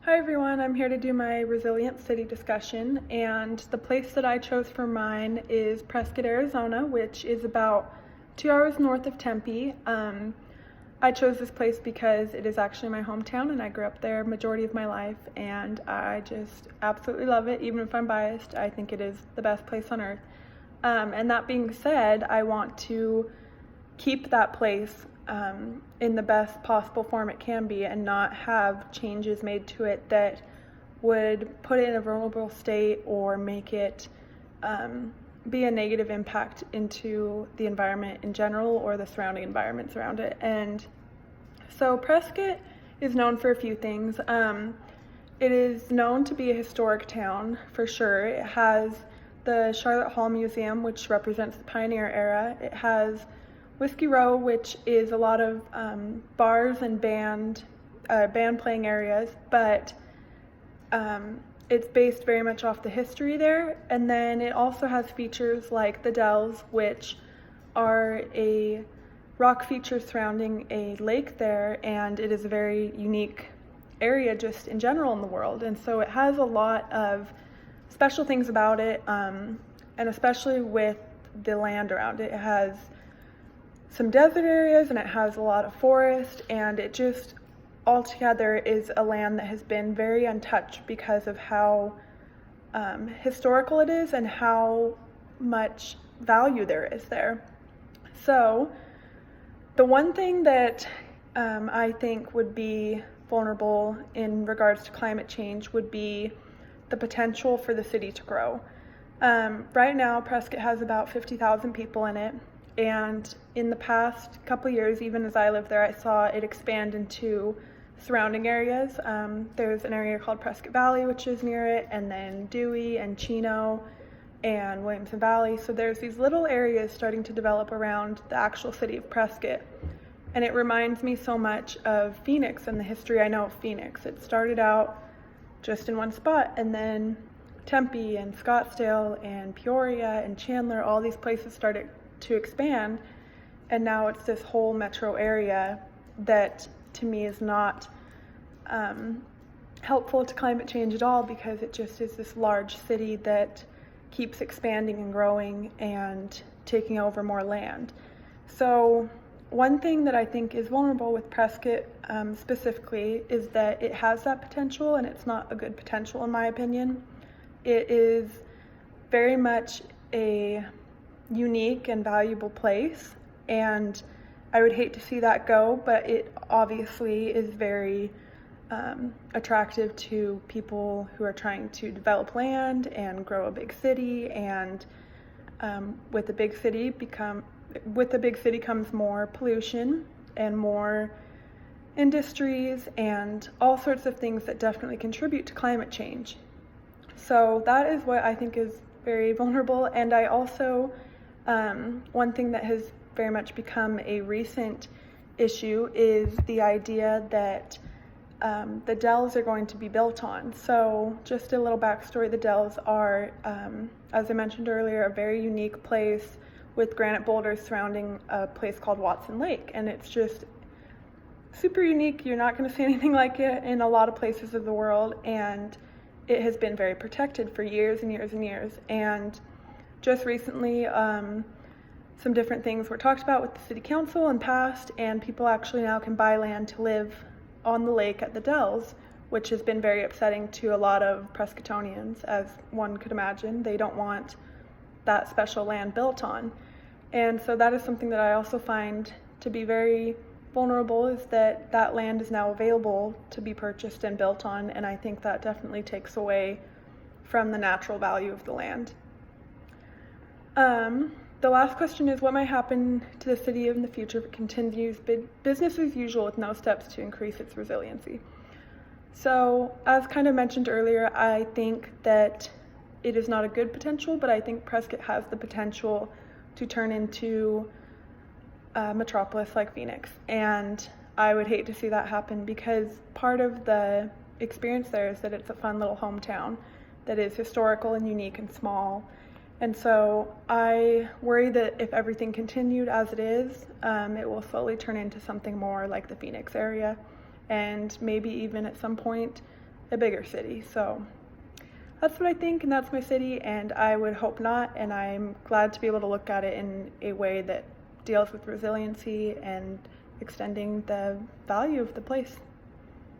Hi everyone, I'm here to do my Resilient City discussion, and the place that I chose for mine is Prescott, Arizona, which is about 2 hours north of Tempe. I chose this place because it is actually my hometown and I grew up there majority of my life, and I just absolutely love it. Even if I'm biased, I think it is the best place on earth. And that being said, I want to keep that place in the best possible form it can be and not have changes made to it that would put it in a vulnerable state or make it be a negative impact into the environment in general or the surrounding environments around it. And so Prescott is known for a few things. It is known to be a historic town for sure. It has the Charlotte Hall Museum, which represents the pioneer era. It has Whiskey Row, which is a lot of bars and band playing areas, but it's based very much off the history there. And then it also has features like the Dells, which are a rock feature surrounding a lake there, and it is a very unique area just in general in the world. And so it has a lot of special things about it, and especially with the land around it. It has some desert areas and it has a lot of forest, and it just altogether is a land that has been very untouched because of how historical it is and how much value there is there. So the one thing that I think would be vulnerable in regards to climate change would be the potential for the city to grow. Right now, Prescott has about 50,000 people in it. And in the past couple years, even as I lived there, I saw it expand into surrounding areas. There's an area called Prescott Valley, which is near it, and then Dewey and Chino and Williamson Valley. So there's these little areas starting to develop around the actual city of Prescott. And it reminds me so much of Phoenix and the history I know of Phoenix. It started out just in one spot, and then Tempe and Scottsdale and Peoria and Chandler, all these places started to expand, and now it's this whole metro area that to me is not helpful to climate change at all, because it just is this large city that keeps expanding and growing and taking over more land. So one thing that I think is vulnerable with Prescott specifically is that it has that potential, and it's not a good potential in my opinion. It is very much a unique and valuable place, and I would hate to see that go, but it obviously is very attractive to people who are trying to develop land and grow a big city. And with the big city comes more pollution and more industries and all sorts of things that definitely contribute to climate change. So that is what I think is very vulnerable. And I also one thing that has very much become a recent issue is the idea that the Dells are going to be built on. So just a little backstory, the Dells are, as I mentioned earlier, a very unique place with granite boulders surrounding a place called Watson Lake. And it's just super unique. You're not going to see anything like it in a lot of places of the world. And it has been very protected for years and years and years. And just recently, some different things were talked about with the city council and passed, and people actually now can buy land to live on the lake at the Dells, which has been very upsetting to a lot of Prescottonians, as one could imagine. They don't want that special land built on. And so that is something that I also find to be very vulnerable, is that that land is now available to be purchased and built on, and I think that definitely takes away from the natural value of the land. The last question is, what might happen to the city in the future if it continues business as usual with no steps to increase its resiliency? So, as kind of mentioned earlier, I think that it is not a good potential, but I think Prescott has the potential to turn into a metropolis like Phoenix. And I would hate to see that happen, because part of the experience there is that it's a fun little hometown that is historical and unique and small. And so I worry that if everything continued as it is, it will slowly turn into something more like the Phoenix area, and maybe even at some point a bigger city. So that's what I think, and that's my city, and I would hope not, and I'm glad to be able to look at it in a way that deals with resiliency and extending the value of the place.